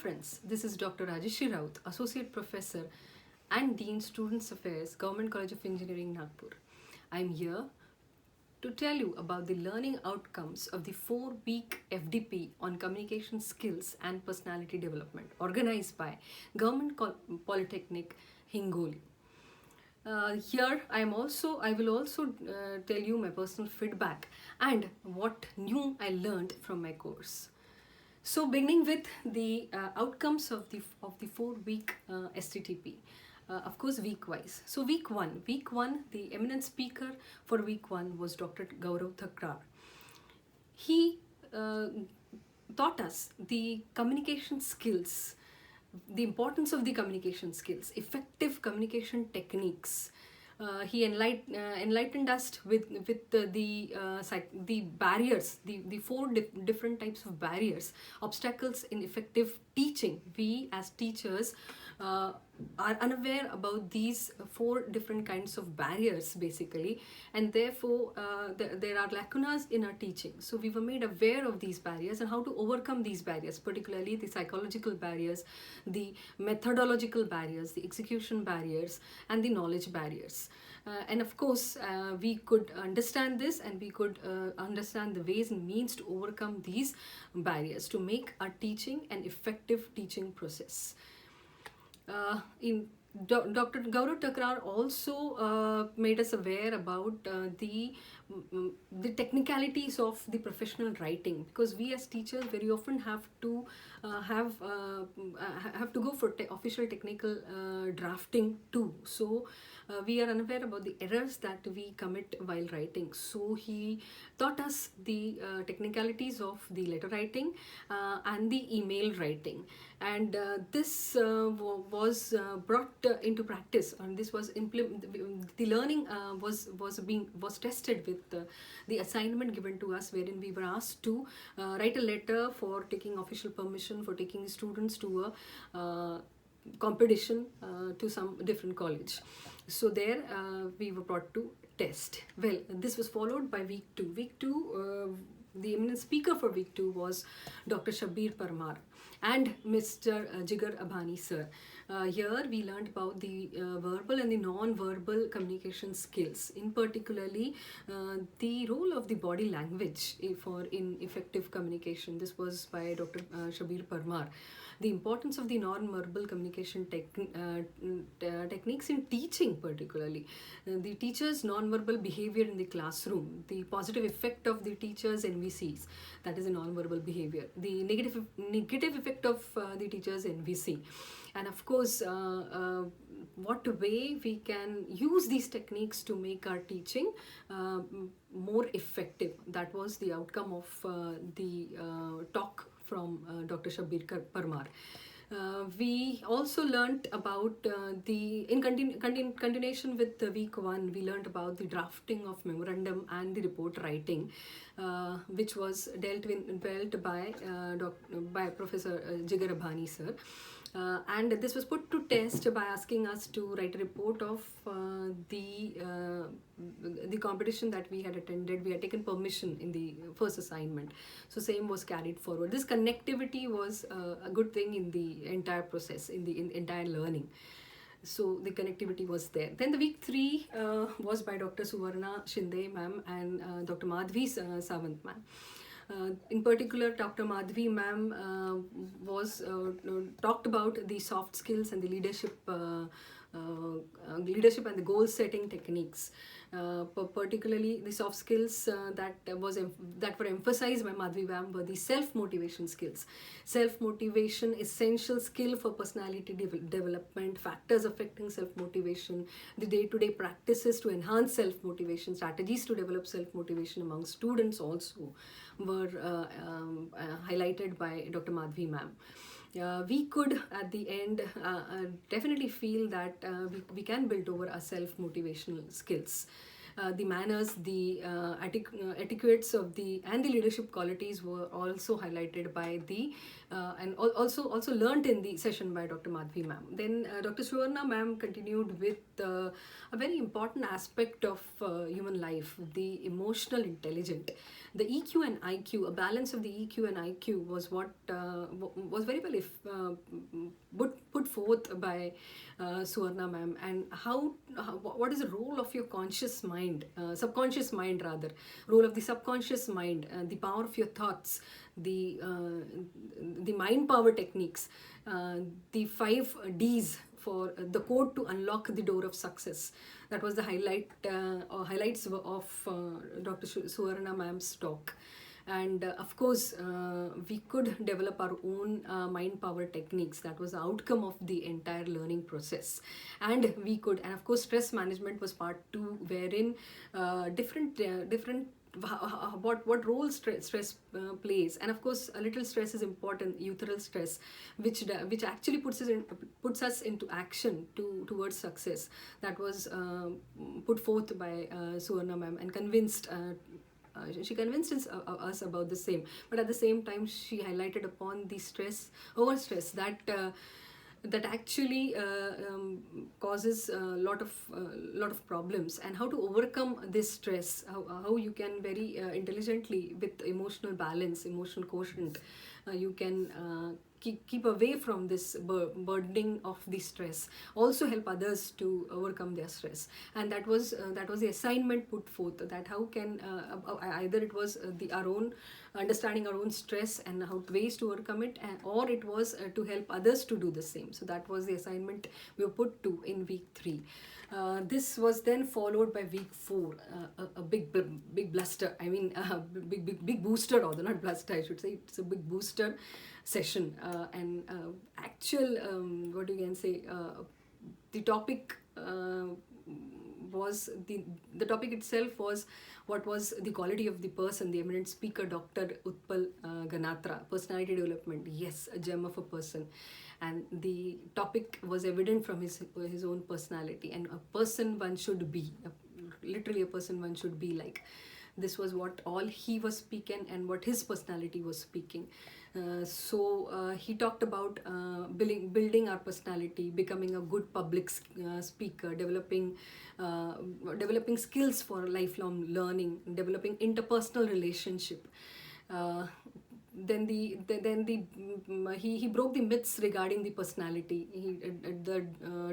friends, this is Dr. Rajeshri Raut, Associate Professor and Dean Students Affairs, Government College of Engineering, Nagpur. I'm here to tell you about the learning outcomes of the 4-week FDP on communication skills and personality development organized by Government Polytechnic, Hingoli. Here I will also tell you my personal feedback and what new I learned from my course. So beginning with the outcomes of the 4-week STTP. Of course, week wise. So week one, the eminent speaker for week one was Dr. Gaurav Thakrar. He taught us the communication skills, the importance of the communication skills, effective communication techniques. He enlightened us with the barriers, the four different types of barriers, obstacles in effective teaching. We as teachers are unaware about these 4 different kinds of barriers basically, and therefore there are lacunas in our teaching. So we were made aware of these barriers and how to overcome these barriers, particularly the psychological barriers, the methodological barriers, the execution barriers, and the knowledge barriers. And of course, we could understand this, and we could understand the ways and means to overcome these barriers to make our teaching an effective teaching process. Dr. Gaurav Thakrar also made us aware about the technicalities of the professional writing, because we as teachers very often have to go for official technical drafting too. So we are unaware about the errors that we commit while writing. So he taught us the technicalities of the letter writing and the email writing, and this was brought into practice, and this was the learning was tested with the assignment given to us, wherein we were asked to write a letter for taking official permission for taking students to a competition to some different college. So there we were brought to test. Well, this was followed by week 2. The eminent speaker for week 2 was Dr. Shabbir Parmar and Mr. Jigar Abhani sir. Here we learned about the verbal and the non-verbal communication skills, in particularly the role of the body language in effective communication. This was by Dr. Shabbir Parmar. The importance of the non-verbal communication techniques in teaching, particularly the teacher's non-verbal behavior in the classroom, the positive effect of the teacher's NVCs, that is a non-verbal behavior, the negative effect of the teacher's NVC, and of course what way we can use these techniques to make our teaching more effective. That was the outcome of the talk from Dr. Shabbir Parmar. We also learnt about in continuation with week 1, we learnt about the drafting of memorandum and the report writing, which was dealt by Professor Jigar Abhani sir. And this was put to test by asking us to write a report of the competition that we had attended. We had taken permission in the first assignment, so same was carried forward. This connectivity was a good thing in the entire process, in the entire learning. So the connectivity was there. Then the week 3 was by Dr. Suvarna Shinde ma'am and Dr. Madhvi Sawant ma'am. In particular, Dr. Madhvi ma'am was talked about the soft skills and the leadership and the goal setting techniques, particularly the soft skills that were emphasized by Madhvi ma'am were the self-motivation skills. Self-motivation, essential skill for personality development, factors affecting self-motivation, the day-to-day practices to enhance self-motivation, strategies to develop self-motivation among students also were highlighted by Dr. Madhvi ma'am. We could at the end definitely feel that we can build over our self-motivational skills. the manners, the etiquettes of the and the leadership qualities were also highlighted by the and also learnt in the session by Dr. Madhvi ma'am. Then Dr. Suvarna ma'am continued with a very important aspect of human life, the emotional intelligence. The EQ and IQ, a balance of the EQ and IQ was what was very well if put forth by Suvarna ma'am. And what is the role of your conscious mind, subconscious mind rather, role of the subconscious mind, the power of your thoughts, the mind power techniques, the 5 Ds for the code to unlock the door of success. That was the highlights of Dr. Suvarna ma'am's talk. And of course, we could develop our own mind power techniques. That was the outcome of the entire learning process. And of course, stress management was part 2, wherein different what role stress plays. And of course, a little stress is important, eutheral stress, which actually puts us into action towards success. That was put forth by Suvarna ma'am, and she convinced us about the same. But at the same time, she highlighted upon the overstress that actually causes a lot of problems, and how to overcome this stress, how you can very intelligently, with emotional balance, emotional quotient, you can keep away from this burdening of the stress, also help others to overcome their stress. And that was the assignment put forth, that how can either it was our own understanding our own stress and how ways to overcome it, or it was to help others to do the same. So that was the assignment we were put to in week 3. This was then followed by week 4, a big bluster. I mean, big booster, rather, not bluster, I should say. It's a big booster session, and actual what you can say, the topic was the topic itself was what was the quality of the person. The eminent speaker, Dr. Utpal Ganatra, personality development. Yes, a gem of a person. And the topic was evident from his own personality, and a person one should be, literally a person one should be like. This was what all he was speaking and what his personality was speaking. So he talked about building our personality, becoming a good public speaker, developing skills for lifelong learning, developing interpersonal relationship. Then he broke the myths regarding the personality. He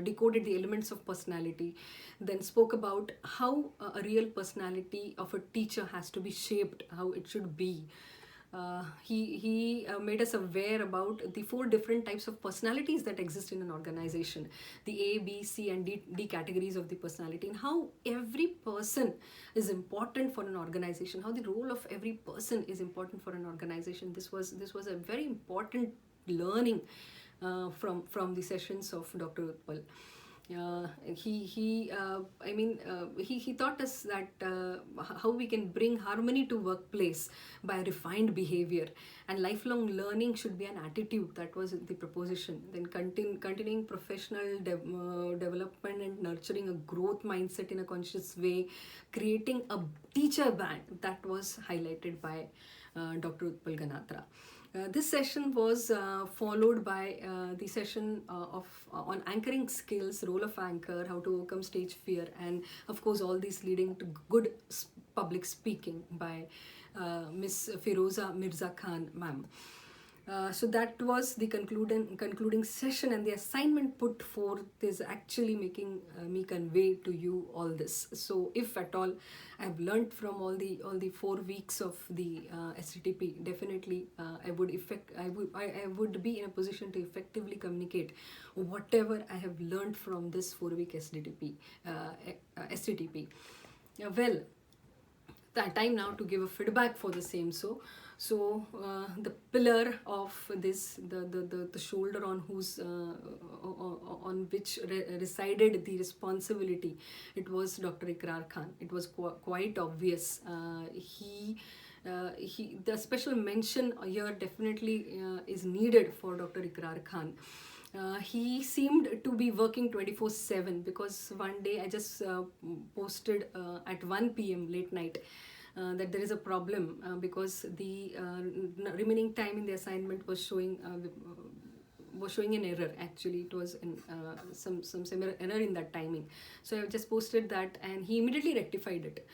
decoded the elements of personality, then spoke about how a real personality of a teacher has to be shaped, how it should be. He made us aware about the 4 different types of personalities that exist in an organization, the A, B, C and D categories of the personality, and how every person is important for an organization, how the role of every person is important for an organization. This was a very important learning from the sessions of Dr. Utpal. He taught us that how we can bring harmony to workplace by refined behavior, and lifelong learning should be an attitude. That was the proposition. Then continuing professional development and nurturing a growth mindset in a conscious way, creating a teacher band. That was highlighted by Dr. Utpal Ganatra. This session was followed by the session on anchoring skills, role of anchor, how to overcome stage fear, and of course all these leading to good public speaking by Miss Firoza Mirza Khan ma'am. So that was the concluding session, and the assignment put forth is actually making me convey to you all this. So if at all I've learned from all the 4 weeks of the STTP, definitely I would be in a position to effectively communicate whatever I have learned from this 4-week STTP. Well, time now to give a feedback for the same. So the pillar of this, the shoulder on whose on which resided the responsibility, it was Dr. Ikrar Khan. It was quite obvious. The special mention here definitely is needed for Dr. Ikrar Khan. He seemed to be working 24/7, because one day I just posted at 1 p.m. late night that there is a problem, because the remaining time in the assignment was showing an error. Actually, it was some similar error in that timing. So I just posted that, and he immediately rectified it.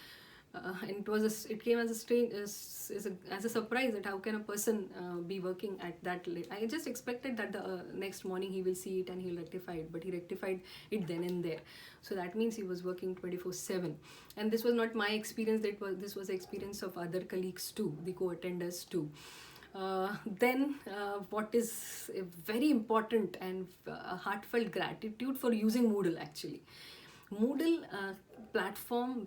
And it came as a strange, as a surprise, that how can a person be working at that late. I just expected that the next morning he will see it and he'll rectify it, but he rectified it then and there. So that means he was working 24/7. And this was not my experience, this was the experience of other colleagues too, the co-attenders too. Then what is very important, and a heartfelt gratitude for using Moodle. Actually, Moodle platform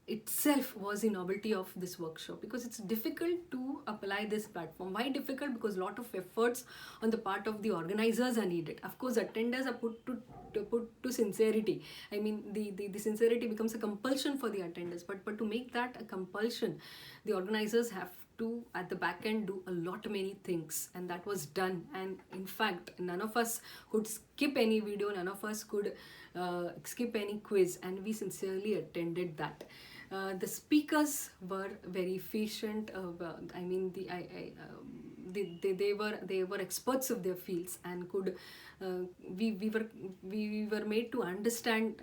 itself was the novelty of this workshop, because it's difficult to apply this platform. Why difficult? Because a lot of efforts on the part of the organizers are needed. Of course, attenders are put to sincerity. I mean, the sincerity becomes a compulsion for the attenders, but to make that a compulsion, the organizers have to at the back end do a lot many things, and that was done. And in fact, none of us could skip any video, none of us could skip any quiz, and we sincerely attended that. The speakers were very efficient. I mean, they were experts of their fields, and could we were made to understand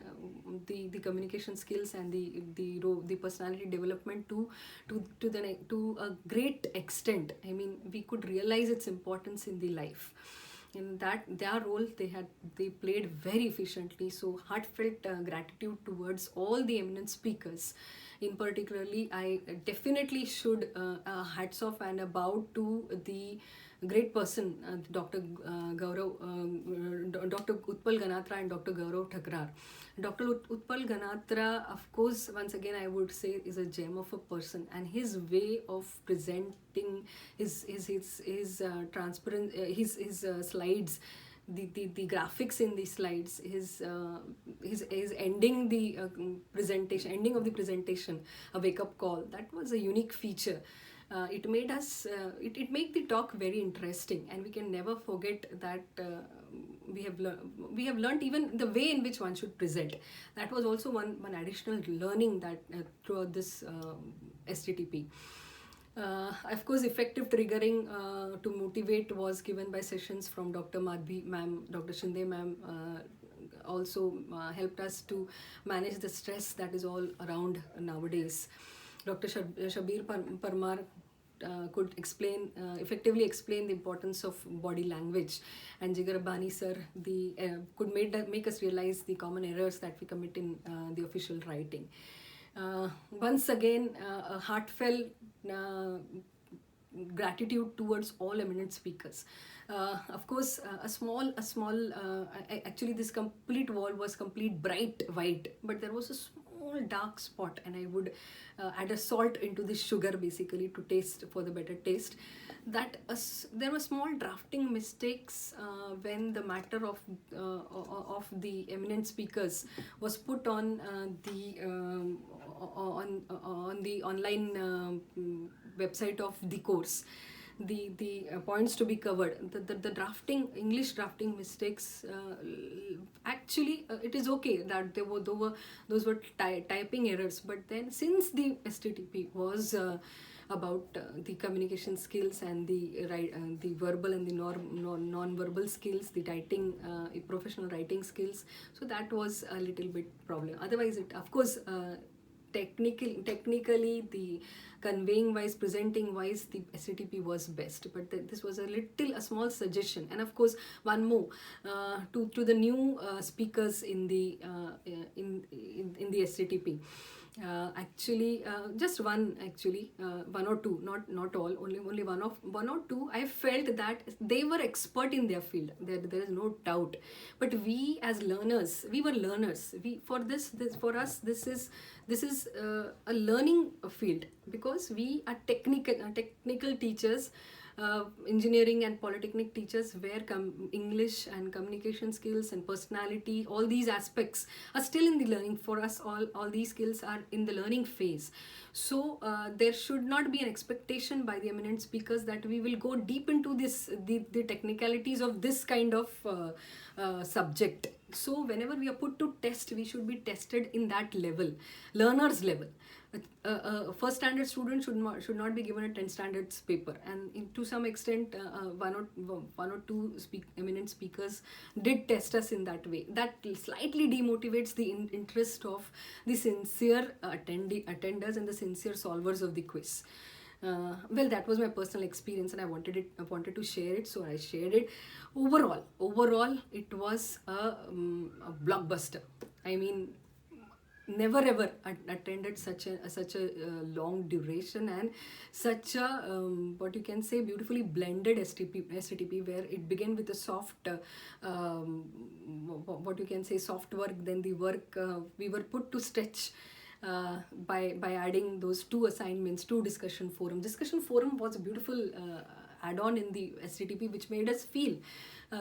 the communication skills and the personality development to a great extent. I mean, we could realize its importance in the life. In that their role, they played very efficiently. So heartfelt gratitude towards all the eminent speakers. In particularly, I definitely should hats off and a bow to the great person, Dr. Dr. Utpal Ganatra and Dr. Gaurav Thakrar. Dr. Utpal Ganatra, of course, once again I would say, is a gem of a person, and his way of presenting his transparent his slides, the graphics in the slides, his ending the presentation, ending of the presentation, a wake up call, that was a unique feature. It made us it made the talk very interesting, and we can never forget that we have learned even the way in which one should present. That was also one additional learning that throughout this STTP. Of course, effective triggering to motivate was given by sessions from Dr. Madhvi ma'am, Dr. Shinde ma'am. Also helped us to manage the stress that is all around nowadays. Dr. Shabir Parmar could effectively explain the importance of body language, and Jigar Bani sir could make us realize the common errors that we commit in the official writing. Once again, a heartfelt gratitude towards all eminent speakers. Of course, actually this complete wall was complete bright white, but there was a small dark spot, and I would add a salt into the sugar basically to taste for the better taste. That there were small drafting mistakes when the matter of the eminent speakers was put on the online website of the course. The points to be covered, the drafting, English drafting mistakes, actually it is okay that those were typing errors, but then since the STTP was about the communication skills and the verbal and the non-verbal skills, the writing, professional writing skills, so that was a little bit problem. Otherwise, it, of course, technically the conveying wise, presenting wise, the STTP was best, but this was a small suggestion. And of course, one more to the new speakers in the STTP. Actually, just one or two, not all, only one or two. I felt that they were expert in their field. There is no doubt. But we as learners, we were learners. For us, this is a learning field, because we are technical teachers. engineering and polytechnic teachers where English and communication skills and personality, all these aspects are still in the learning. For us, all these skills are in the learning phase. So there should not be an expectation by the eminent speakers that we will go deep into the technicalities of this kind of subject. So whenever we are put to test, we should be tested in that level, learner's level. A first standard student should not be given a 10 standards paper, and to some extent one or two eminent speakers did test us in that way. That slightly demotivates the interest of the sincere attenders and the sincere solvers of the quiz. Well, that was my personal experience, and I wanted to share it, so I shared it. Overall, it was a blockbuster. I mean, never ever attended such a long duration and such a what you can say beautifully blended STTP, where it began with a soft what you can say soft work, then the work we were put to stretch by adding those 2 assignments, 2 discussion forum. Discussion forum was a beautiful add-on in the STTP, which made us feel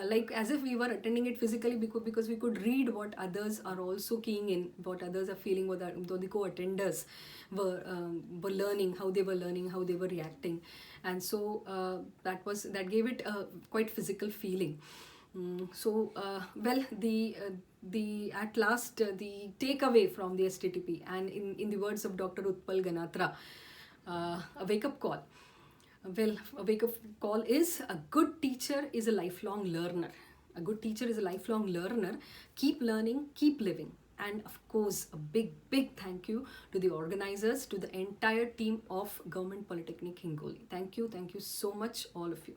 like as if we were attending it physically, because we could read what others are also keying in, what others are feeling, what the co-attenders were learning, how they were learning, how they were reacting. And so that gave it a quite physical feeling. Well, the at last the takeaway from the STTP, and in the words of Dr. Utpal Ganatra, a wake-up call. Well, a wake-up call is: a good teacher is a lifelong learner. A good teacher is a lifelong learner. Keep learning, keep living. And of course, a big thank you to the organizers, to the entire team of Government Polytechnic Hingoli. Thank you so much, all of you.